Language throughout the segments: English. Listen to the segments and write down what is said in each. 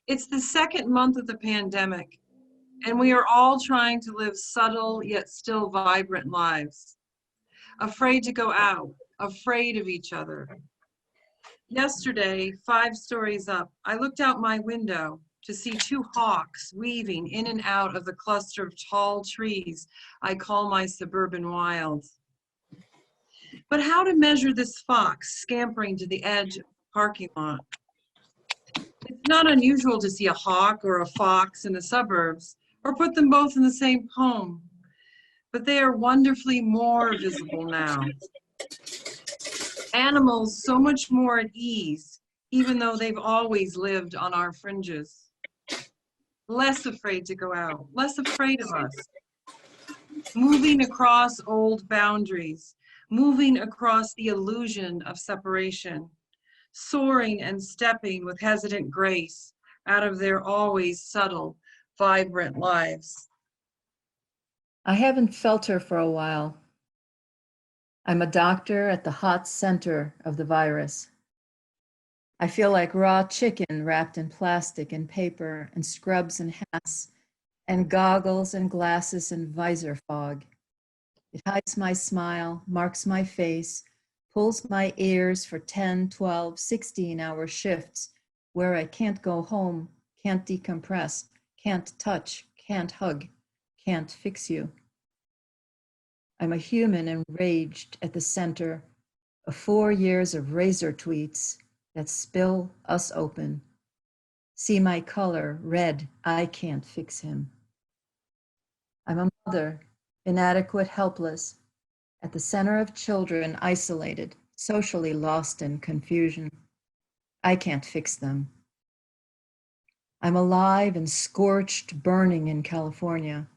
It's the second month of the pandemic, and we are all trying to live subtle yet still vibrant lives. Afraid to go out, afraid of each other. Yesterday, 5 stories up, I looked out my window to see 2 hawks weaving in and out of the cluster of tall trees I call my suburban wilds. But how to measure this fox scampering to the edge of the parking lot? It's not unusual to see a hawk or a fox in the suburbs, or put them both in the same poem, but they are wonderfully more visible now. Animals so much more at ease, even though they've always lived on our fringes. Less afraid to go out, less afraid of us. Moving across old boundaries, moving across the illusion of separation, soaring and stepping with hesitant grace out of their always subtle, vibrant lives. I haven't felt her for a while. I'm a doctor at the hot center of the virus. I feel like raw chicken wrapped in plastic and paper and scrubs and hats and goggles and glasses and visor fog. It hides my smile, marks my face, pulls my ears for 10, 12, 16-hour shifts where I can't go home, can't decompress, can't touch, can't hug, can't fix you. I'm a human enraged at the center of 4 years of razor tweets that spill us open. See my color, red, I can't fix him. I'm a mother, inadequate, helpless, at the center of children isolated, socially lost in confusion. I can't fix them. I'm alive and scorched, burning in California,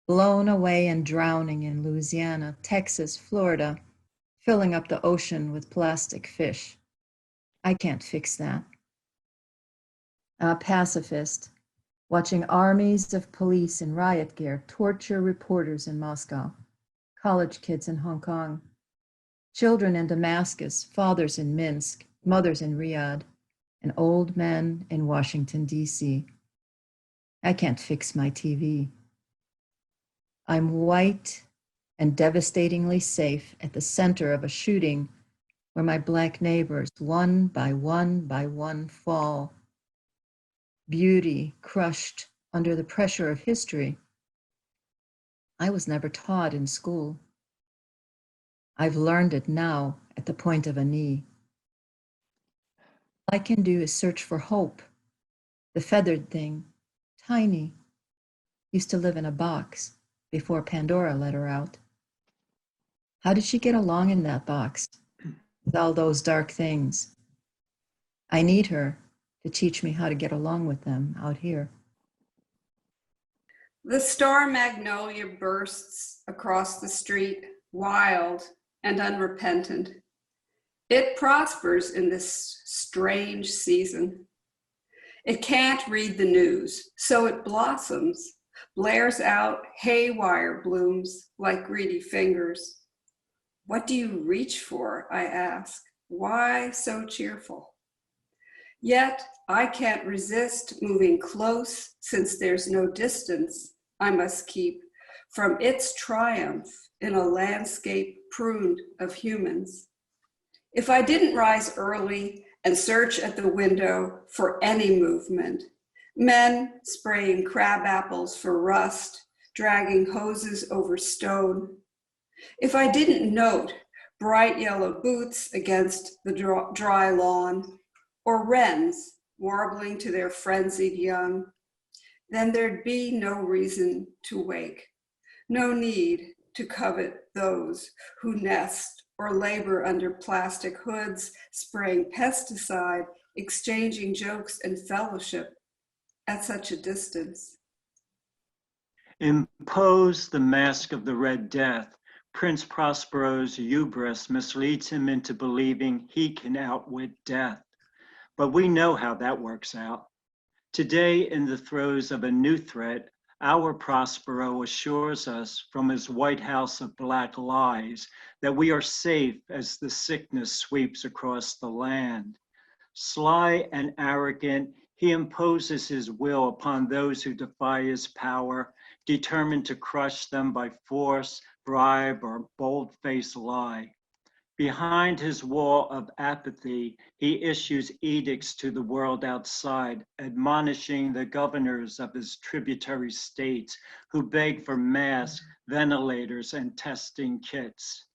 blown away and drowning in Louisiana, Texas, Florida, filling up the ocean with plastic fish. I can't fix that. I'm a pacifist, watching armies of police in riot gear torture reporters in Moscow, college kids in Hong Kong, children in Damascus, fathers in Minsk, mothers in Riyadh, and old men in Washington, D.C. I can't fix my TV. I'm white and devastatingly safe at the center of a shooting where my Black neighbors, one by one, fall. Beauty crushed under the pressure of history. I was never taught in school. I've learned it now at the point of a knee. All I can do is search for hope. The feathered thing, tiny, used to live in a box before Pandora let her out. How did she get along in that box with all those dark things? I need her to teach me how to get along with them out here. The star magnolia bursts across the street, wild and unrepentant. It prospers in this strange season. It can't read the news, so it blossoms, blares out haywire blooms like greedy fingers. What do you reach for, I ask? Why so cheerful? Yet I can't resist moving close, since there's no distance I must keep from its triumph in a landscape pruned of humans. If I didn't rise early and search at the window for any movement, men spraying crab apples for rust, dragging hoses over stone. If I didn't note bright yellow boots against the dry lawn, or wrens warbling to their frenzied young, then there'd be no reason to wake, no need to covet those who nest or labor under plastic hoods, spraying pesticide, exchanging jokes and fellowship at such a distance. Impose the mask of the Red Death. Prince Prospero's hubris misleads him into believing he can outwit death. But we know how that works out. Today, in the throes of a new threat, our Prospero assures us from his White House of black lies that we are safe as the sickness sweeps across the land. Sly and arrogant, He imposes his will upon those who defy his power, determined to crush them by force, bribe, or bold-faced lie. Behind his wall of apathy, he issues edicts to the world outside, admonishing the governors of his tributary states who beg for masks, ventilators, and testing kits.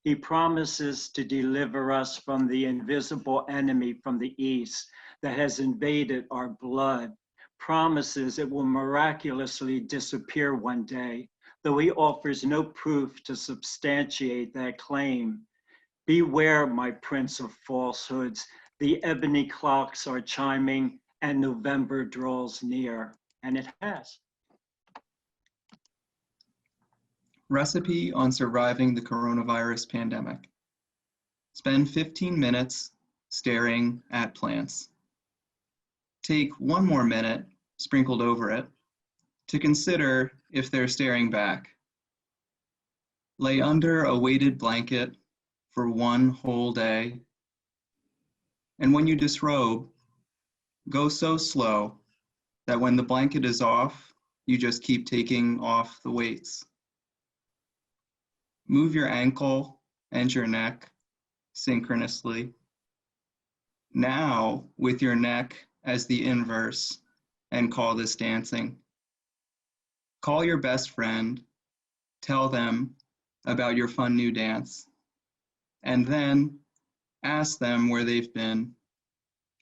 He promises to deliver us from the invisible enemy from the east that has invaded our blood, promises it will miraculously disappear one day, though he offers no proof to substantiate that claim. Beware, my prince of falsehoods, the ebony clocks are chiming and November draws near, and it has. Recipe on surviving the coronavirus pandemic. Spend 15 minutes staring at plants. Take one more minute, sprinkled over it, to consider if they're staring back. Lay under a weighted blanket for one whole day. And when you disrobe, go so slow that when the blanket is off, you just keep taking off the weights. Move your ankle and your neck synchronously. Now, with your neck as the inverse, and call this dancing. Call your best friend, tell them about your fun new dance, and then ask them where they've been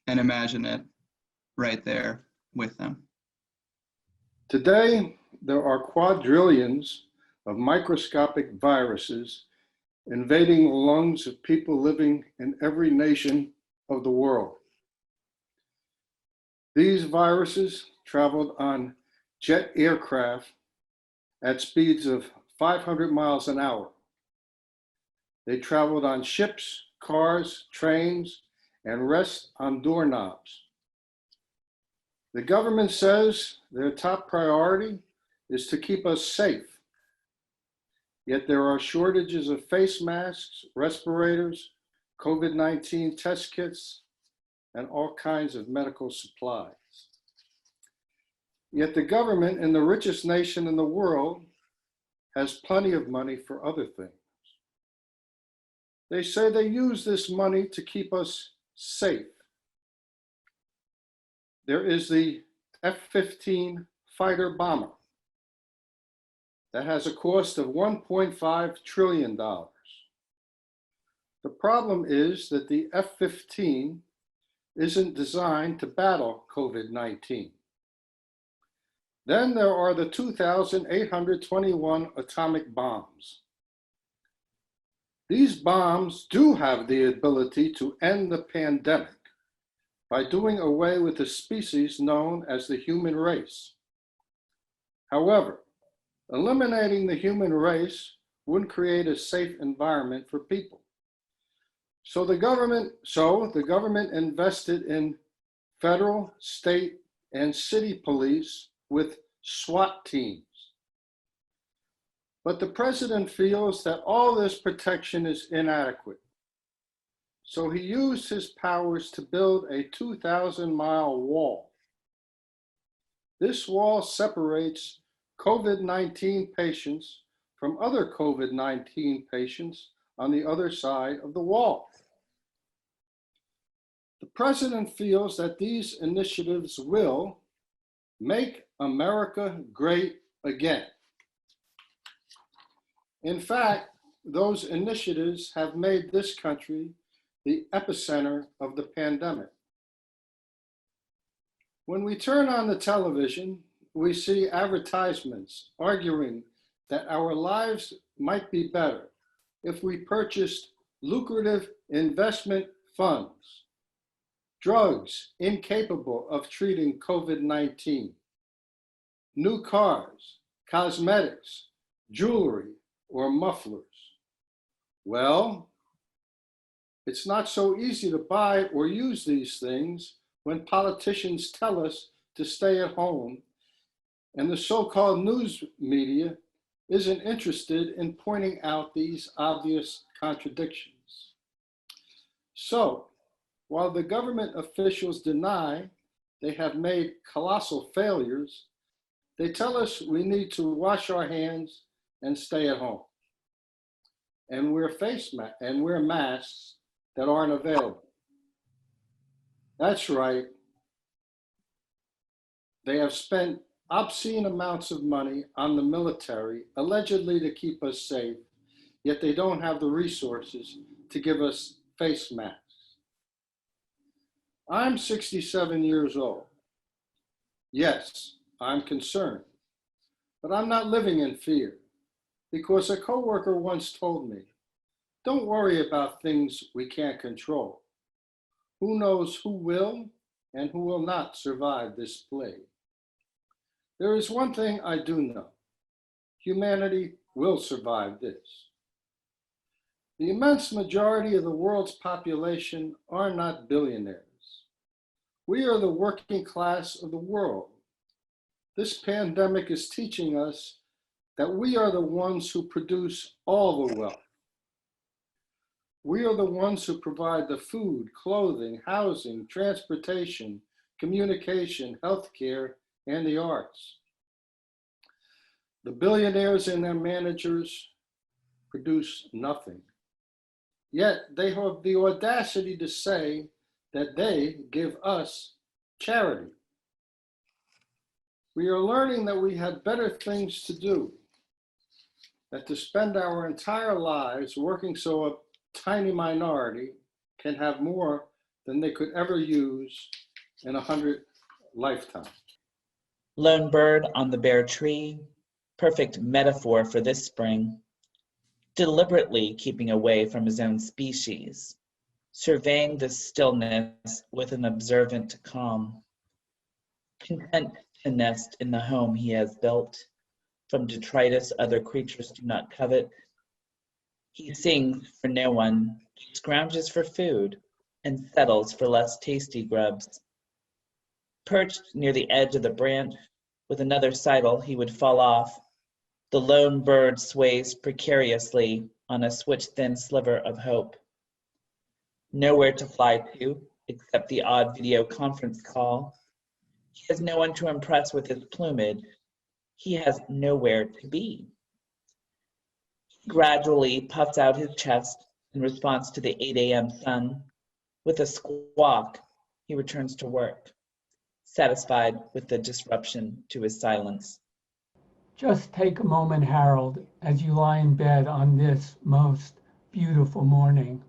and imagine it right there with them. Today, there are quadrillions of microscopic viruses invading the lungs of people living in every nation of the world. These viruses traveled on jet aircraft at speeds of 500 miles an hour. They traveled on ships, cars, trains, and rest on doorknobs. The government says their top priority is to keep us safe. Yet there are shortages of face masks, respirators, COVID-19 test kits, and all kinds of medical supplies. Yet the government in the richest nation in the world has plenty of money for other things. They say they use this money to keep us safe. There is the F-15 fighter bomber that has a cost of $1.5 trillion. The problem is that the F-15 isn't designed to battle COVID-19. Then there are the 2,821 atomic bombs. These bombs do have the ability to end the pandemic by doing away with the species known as the human race. However, eliminating the human race wouldn't create a safe environment for people. So the government invested in federal, state, and city police with SWAT teams. But the president feels that all this protection is inadequate. So he used his powers to build a 2,000-mile wall. This wall separates COVID-19 patients from other COVID-19 patients on the other side of the wall. The president feels that these initiatives will make America great again. In fact, those initiatives have made this country the epicenter of the pandemic. When we turn on the television, we see advertisements arguing that our lives might be better if we purchased lucrative investment funds, drugs incapable of treating COVID-19, new cars, cosmetics, jewelry, or mufflers. Well, it's not so easy to buy or use these things when politicians tell us to stay at home, and the so-called news media isn't interested in pointing out these obvious contradictions. So, while the government officials deny they have made colossal failures, they tell us we need to wash our hands and stay at home. And wear masks that aren't available. That's right. They have spent obscene amounts of money on the military, allegedly to keep us safe, yet they don't have the resources to give us face masks. I'm 67 years old. Yes, I'm concerned, but I'm not living in fear because a coworker once told me, don't worry about things we can't control. Who knows who will and who will not survive this plague? There is one thing I do know. Humanity will survive this. The immense majority of the world's population are not billionaires. We are the working class of the world. This pandemic is teaching us that we are the ones who produce all the wealth. We are the ones who provide the food, clothing, housing, transportation, communication, healthcare, and the arts. The billionaires and their managers produce nothing. Yet they have the audacity to say that they give us charity. We are learning that we have better things to do, that to spend our entire lives working so a tiny minority can have more than they could ever use in 100 lifetimes. Lone bird on the bare tree, perfect metaphor for this spring, deliberately keeping away from his own species, surveying the stillness with an observant calm, content to nest in the home he has built, from detritus other creatures do not covet. He sings for no one, scrounges for food, and settles for less tasty grubs. Perched near the edge of the branch, with another sidle he would fall off, the lone bird sways precariously on a switch-thin sliver of hope. Nowhere to fly to, except the odd video conference call. He has no one to impress with his plumage. He has nowhere to be. He gradually puffs out his chest in response to the 8 a.m. sun. With a squawk, he returns to work, satisfied with the disruption to his silence. Just take a moment, Harold, as you lie in bed on this most beautiful morning.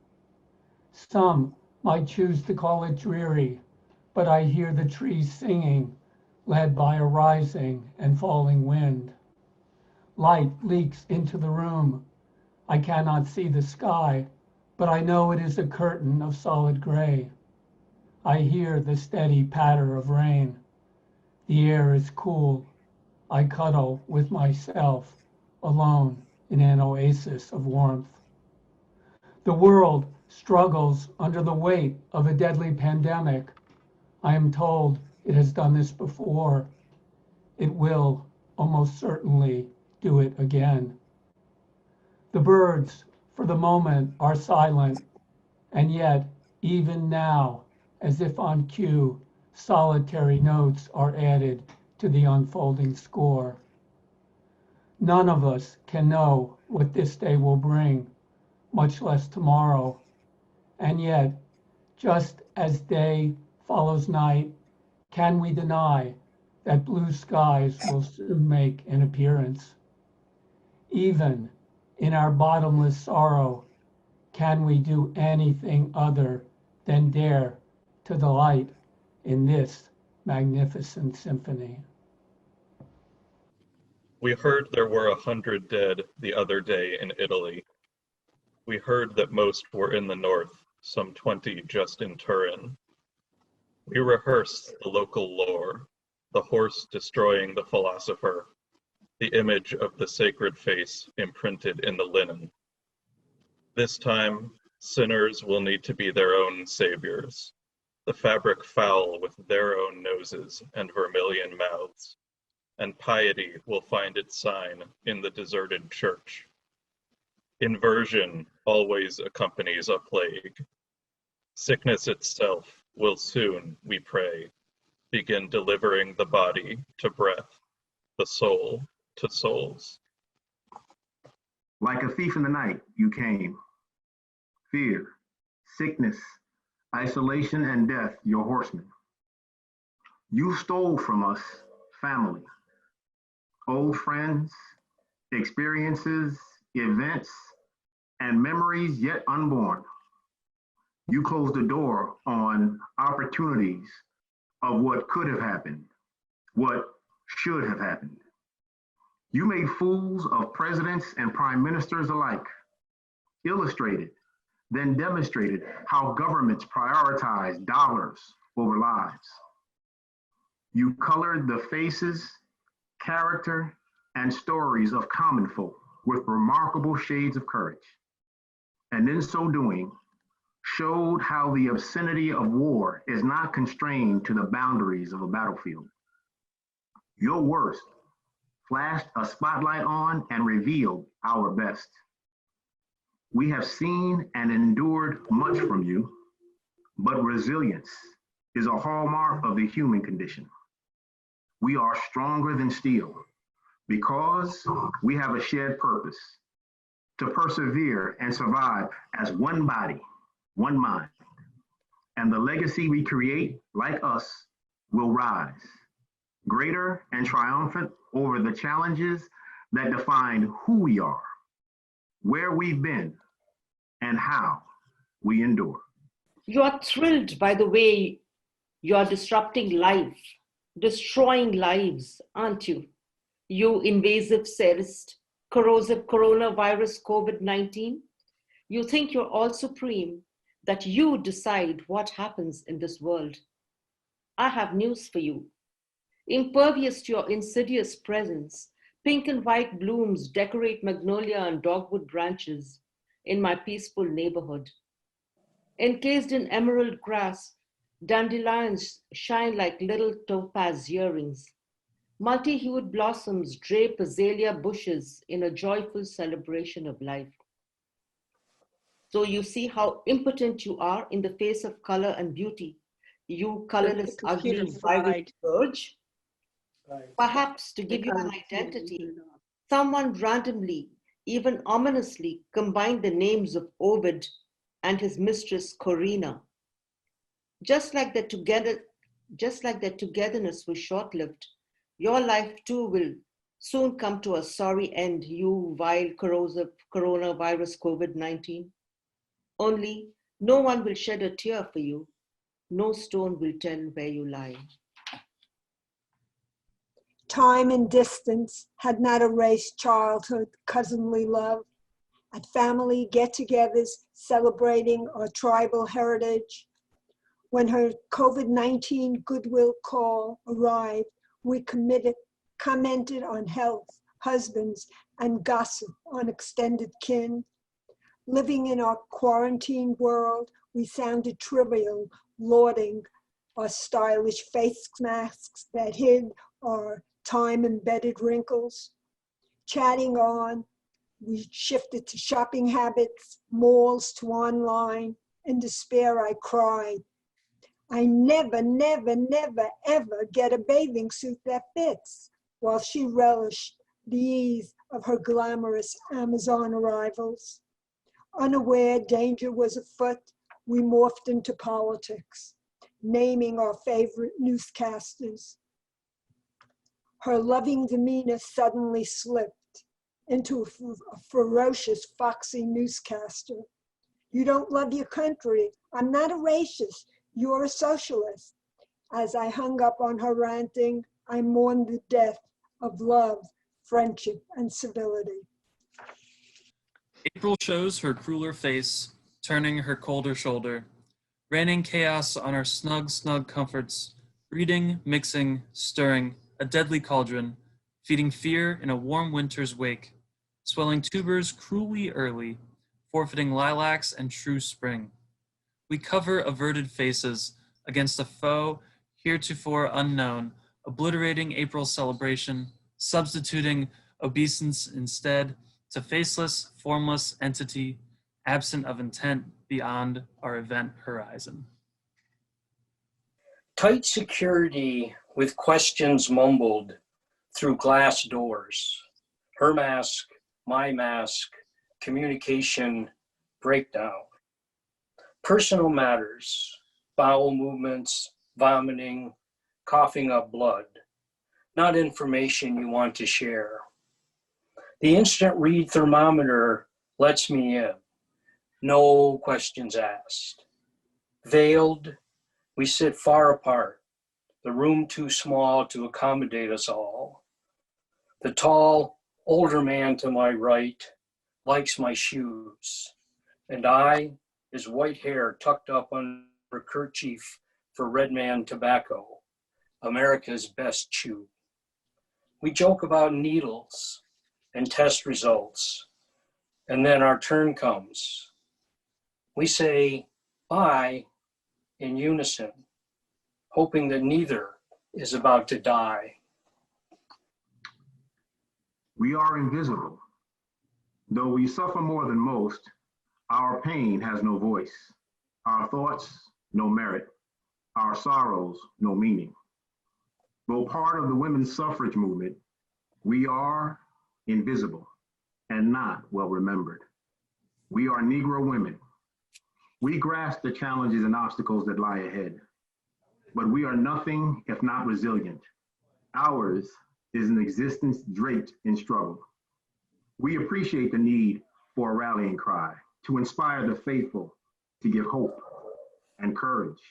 Some might choose to call it dreary, but I hear the trees singing, led by a rising and falling wind. Light leaks into the room. I cannot see the sky, but I know it is a curtain of solid gray. I hear the steady patter of rain. The air is cool. I cuddle with myself, alone in an oasis of warmth. The world struggles under the weight of a deadly pandemic. I am told it has done this before. It will almost certainly do it again. The birds, for the moment, are silent, and yet, even now, as if on cue, solitary notes are added to the unfolding score. None of us can know what this day will bring, much less tomorrow. And yet, just as day follows night, can we deny that blue skies will soon make an appearance? Even in our bottomless sorrow, can we do anything other than dare to delight in this magnificent symphony? We heard there were 100 dead the other day in Italy. We heard that most were in the north, some 20 just in Turin. We rehearsed the local lore, the horse destroying the philosopher, the image of the sacred face imprinted in the linen. This time, sinners will need to be their own saviors, the fabric foul with their own noses and vermilion mouths, and piety will find its sign in the deserted church. Inversion always accompanies a plague. Sickness itself will soon, we pray, begin delivering the body to breath, the soul to souls. Like a thief in the night, you came. Fear, sickness, isolation, and death, your horsemen. You stole from us family, old friends, experiences, events, and memories yet unborn. You closed the door on opportunities of what could have happened, what should have happened. You made fools of presidents and prime ministers alike, illustrated, then demonstrated how governments prioritize dollars over lives. You colored the faces, character, and stories of common folk with remarkable shades of courage. And in so doing, showed how the obscenity of war is not constrained to the boundaries of a battlefield. Your worst flashed a spotlight on and revealed our best. We have seen and endured much from you, but resilience is a hallmark of the human condition. We are stronger than steel because we have a shared purpose to persevere and survive as one body, one mind. And the legacy we create, like us, will rise, greater and triumphant over the challenges that define who we are, where we've been, and how we endure. You are thrilled by the way you are disrupting life, destroying lives, aren't you? You invasive serist, corrosive coronavirus COVID-19. You think you're all supreme, that you decide what happens in this world. I have news for you. Impervious to your insidious presence, pink and white blooms decorate magnolia and dogwood branches in my peaceful neighborhood. Encased in emerald grass, dandelions shine like little topaz earrings. Multi-hued blossoms drape azalea bushes in a joyful celebration of life. So you see how impotent you are in the face of color and beauty. You colorless, ugly, vibrant urge. Perhaps to give you an identity, someone randomly, even ominously, combined the names of Ovid and his mistress Corina. Just like their togetherness was short-lived, your life too will soon come to a sorry end, you vile corrosive coronavirus COVID-19. Only no one will shed a tear for you. No stone will tell where you lie. Time and distance had not erased childhood cousinly love. At family get-togethers celebrating our tribal heritage. When her COVID-19 goodwill call arrived, we commented on health, husbands, and gossip on extended kin. Living in our quarantine world, we sounded trivial, lauding our stylish face masks that hid our time-embedded wrinkles. Chatting on, we shifted to shopping habits, malls to online. In despair, I cried, I never, ever get a bathing suit that fits, while she relished the ease of her glamorous Amazon arrivals. Unaware danger was afoot, we morphed into politics, naming our favorite newscasters. Her loving demeanor suddenly slipped into a ferocious, foxy newscaster. You don't love your country. I'm not a racist. You're a socialist. As I hung up on her ranting, I mourned the death of love, friendship, and civility. April shows her crueler face, turning her colder shoulder, raining chaos on our snug comforts, breeding, mixing, stirring, a deadly cauldron, feeding fear in a warm winter's wake, swelling tubers cruelly early, forfeiting lilacs and true spring. We cover averted faces against a foe heretofore unknown, obliterating April's celebration, substituting obeisance instead to faceless, formless entity, absent of intent beyond our event horizon. Tight security with questions mumbled through glass doors. Her mask, my mask, communication breakdown. Personal matters, bowel movements, vomiting, coughing up blood. Not information you want to share. The instant read thermometer lets me in. No questions asked. Veiled, we sit far apart, the room too small to accommodate us all. The tall, older man to my right likes my shoes, and I, his white hair tucked up under a kerchief for Red Man tobacco, America's best chew. We joke about needles and test results, and then our turn comes. We say bye in unison, hoping that neither is about to die. We are invisible. Though we suffer more than most, our pain has no voice, our thoughts no merit, our sorrows no meaning. Though part of the women's suffrage movement, we are invisible and not well remembered. We are Negro women. We grasp the challenges and obstacles that lie ahead, but we are nothing if not resilient. Ours is an existence draped in struggle. We appreciate the need for a rallying cry to inspire the faithful, to give hope and courage,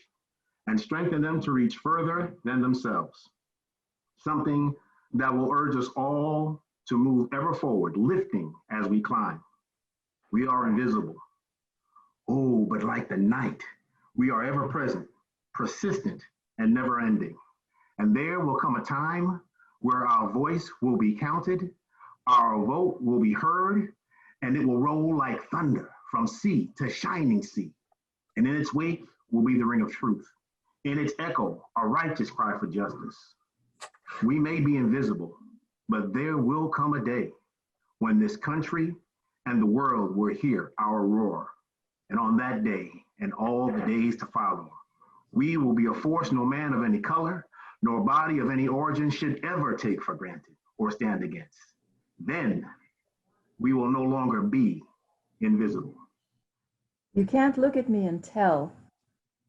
and strengthen them to reach further than themselves. Something that will urge us all to move ever forward, lifting as we climb. We are invisible. Oh, but like the night, we are ever present, persistent, and never ending. And there will come a time where our voice will be counted, our vote will be heard, and it will roll like thunder from sea to shining sea. And in its wake will be the ring of truth. In its echo, a righteous cry for justice. We may be invisible, but there will come a day when this country and the world will hear our roar. And on that day and all the days to follow, we will be a force no man of any color, nor body of any origin should ever take for granted or stand against. Then we will no longer be invisible. You can't look at me and tell.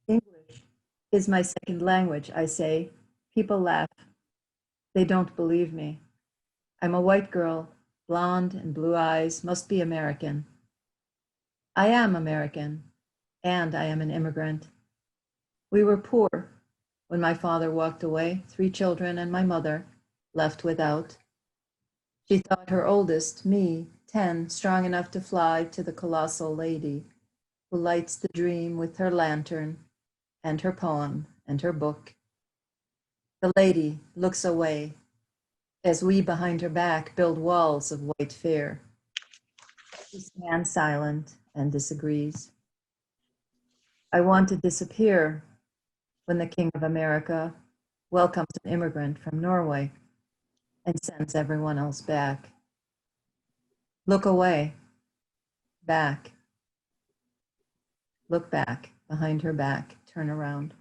English is my second language, I say. People laugh. They don't believe me. I'm a white girl, blonde and blue eyes, must be American. I am American, and I am an immigrant. We were poor when my father walked away, 3 children and my mother, left without. She thought her oldest, me, 10, strong enough to fly to the colossal lady who lights the dream with her lantern and her poem and her book. The lady looks away as we behind her back build walls of white fear. She stands silent and disagrees. I want to disappear when the King of America welcomes an immigrant from Norway and sends everyone else back. Look away, back. Look back, behind her back, turn around.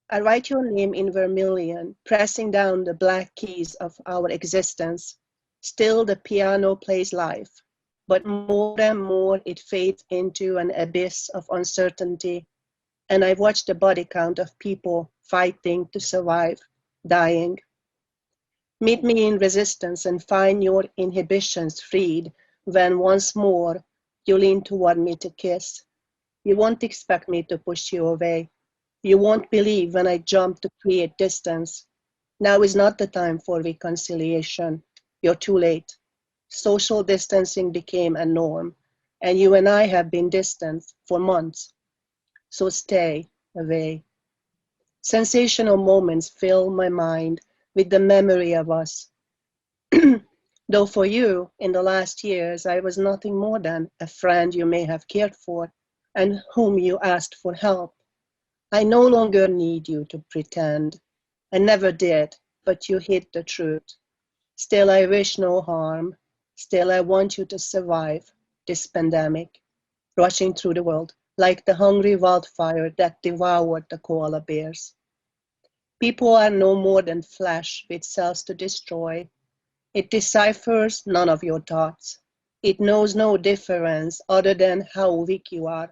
I write your name in vermilion, pressing down the black keys of our existence. Still the piano plays life, but more and more it fades into an abyss of uncertainty. And I watch the body count of people fighting to survive, dying. Meet me in resistance and find your inhibitions freed when once more you lean toward me to kiss. You won't expect me to push you away. You won't believe when I jump to create distance. Now is not the time for reconciliation. You're too late. Social distancing became a norm, and you and I have been distant for months. So stay away. Sensational moments fill my mind with the memory of us. Though for you, in the last years, I was nothing more than a friend you may have cared for and whom you asked for help. I no longer need you to pretend. I never did, but you hid the truth. Still, I wish no harm. Still, I want you to survive this pandemic, rushing through the world like the hungry wildfire that devoured the koala bears. People are no more than flesh with cells to destroy. It deciphers none of your thoughts. It knows no difference other than how weak you are.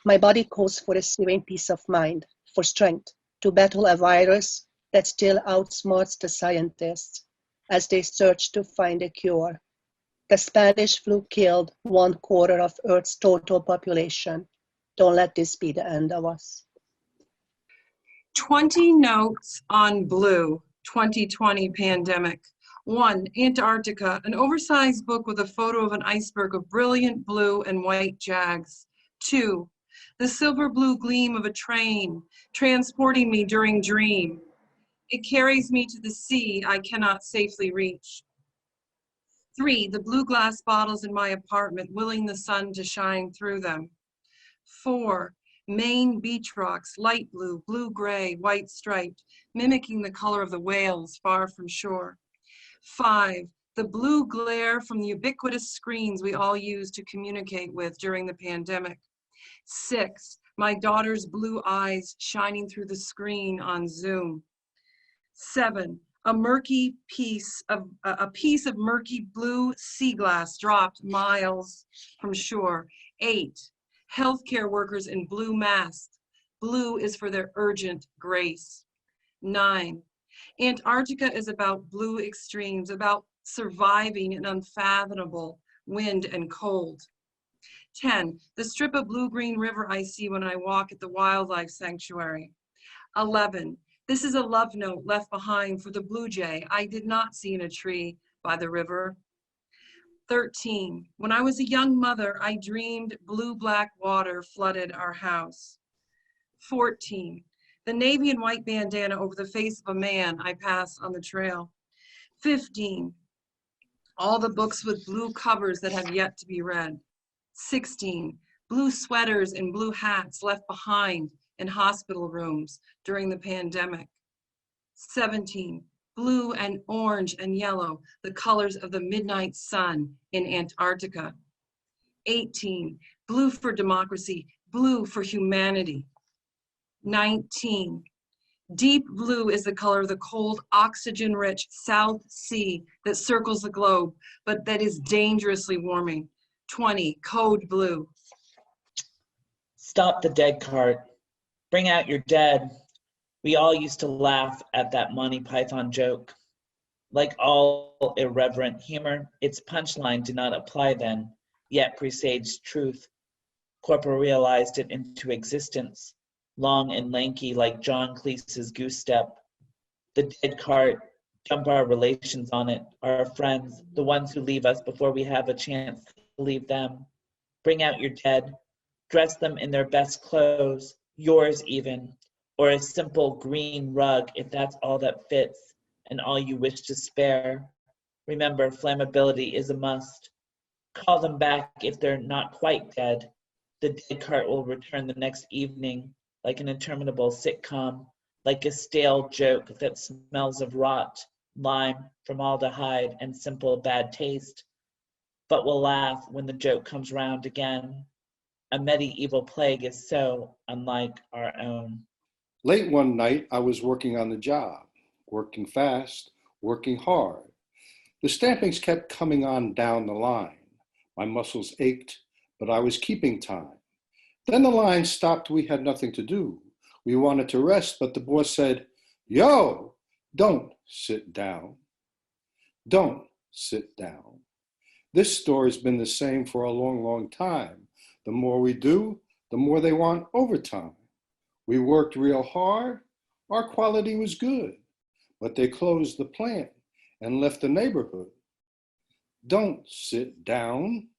My body calls for a serene peace of mind, for strength, to battle a virus that still outsmarts the scientists as they search to find a cure. The Spanish flu killed 1/4 of Earth's total population. Don't let this be the end of us. 20 notes on blue, 2020 pandemic. 1, Antarctica, an oversized book with a photo of an iceberg of brilliant blue and white jags. 2, the silver blue gleam of a train transporting me during dream. It carries me to the sea I cannot safely reach. 3, the blue glass bottles in my apartment, willing the sun to shine through them. 4, Maine beach rocks, light blue, blue-gray, white striped, mimicking the color of the whales far from shore. 5, the blue glare from the ubiquitous screens we all use to communicate with during the pandemic. 6, my daughter's blue eyes shining through the screen on Zoom. 7, a piece of murky blue sea glass dropped miles from shore. 8, healthcare workers in blue masks. Blue is for their urgent grace. 9, Antarctica is about blue extremes, about surviving an unfathomable wind and cold. 10, the strip of blue-green river I see when I walk at the wildlife sanctuary. 11, this is a love note left behind for the blue jay I did not see in a tree by the river. 13, when I was a young mother, I dreamed blue-black water flooded our house. 14, the navy and white bandana over the face of a man I pass on the trail. 15, all the books with blue covers that have yet to be read. 16, blue sweaters and blue hats left behind in hospital rooms during the pandemic. 17, blue and orange and yellow, the colors of the midnight sun in Antarctica. 18, blue for democracy, blue for humanity. 19, deep blue is the color of the cold, oxygen-rich South Sea that circles the globe, but that is dangerously warming. 20, code blue. Stop the dead cart. Bring out your dead. We all used to laugh at that Monty Python joke. Like all irreverent humor, its punchline did not apply then, yet presaged truth, corporealized it into existence, long and lanky like John Cleese's goose step. The dead cart, dump our relations on it, our friends, the ones who leave us before we have a chance to leave them. Bring out your dead, dress them in their best clothes, yours even, or a simple green rug if that's all that fits and all you wish to spare. Remember, flammability is a must. Call them back if they're not quite dead. The dead cart will return the next evening like an interminable sitcom, like a stale joke that smells of rot, lime, formaldehyde, and simple bad taste. But we'll laugh when the joke comes round again. A medieval plague is so unlike our own. Late one night, I was working on the job, working fast, working hard. The stampings kept coming on down the line. My muscles ached, but I was keeping time. Then the line stopped. We had nothing to do. We wanted to rest, but the boss said, "Yo, don't sit down. Don't sit down." This story's been the same for a long, long time. The more we do, the more they want overtime. We worked real hard. Our quality was good, but they closed the plant and left the neighborhood. Don't sit down.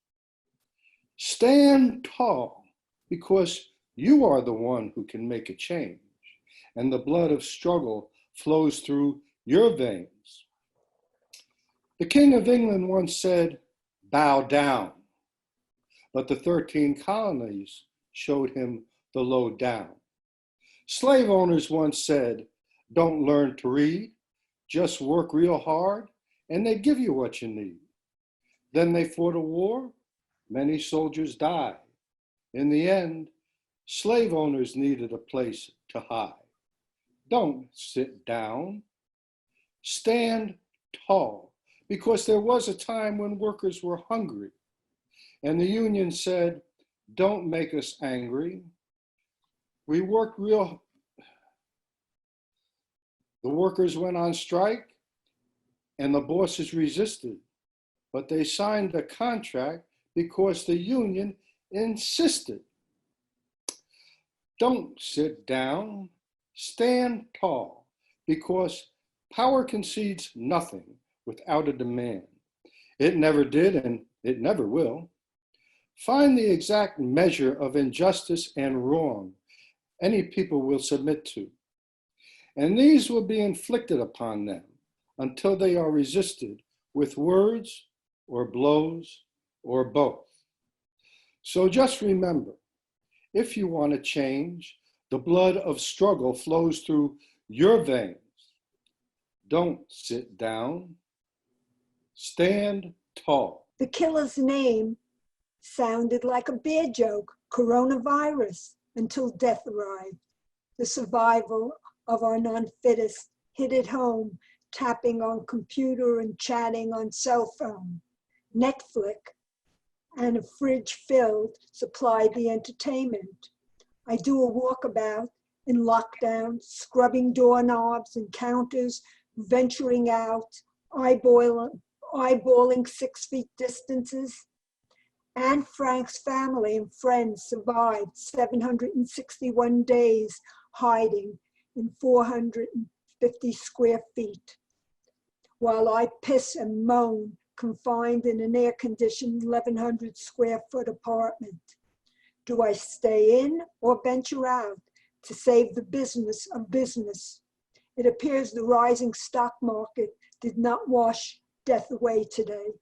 Stand tall, because you are the one who can make a change, and the blood of struggle flows through your veins. The King of England once said, "Bow down," but the 13 colonies showed him the low down. Slave owners once said, "Don't learn to read, just work real hard, and they give you what you need." Then they fought a war. Many soldiers died. In the end, Slave owners needed a place to hide. Don't sit down. Stand tall, because there was a time when workers were hungry. And the union said, don't make us angry. We worked real. The workers went on strike and the bosses resisted, but they signed a contract because the union insisted. Don't sit down, stand tall, because power concedes nothing without a demand. It never did and it never will. Find the exact measure of injustice and wrong any people will submit to, and these will be inflicted upon them until they are resisted with words or blows or both. So just remember, if you want to change, the blood of struggle flows through your veins. Don't sit down, stand tall. The killer's name sounded like a bad joke, coronavirus, until death arrived. The survival of our non-fittest hit it home, tapping on computer and chatting on cell phone. Netflix and a fridge filled supplied the entertainment. I do a walkabout in lockdown, scrubbing doorknobs and counters, venturing out, eyeballing 6 feet distances. Anne Frank's family and friends survived 761 days hiding in 450 square feet, while I piss and moan confined in an air-conditioned 1,100 square foot apartment. Do I stay in or venture out to save the business of business? It appears the rising stock market did not wash death away today.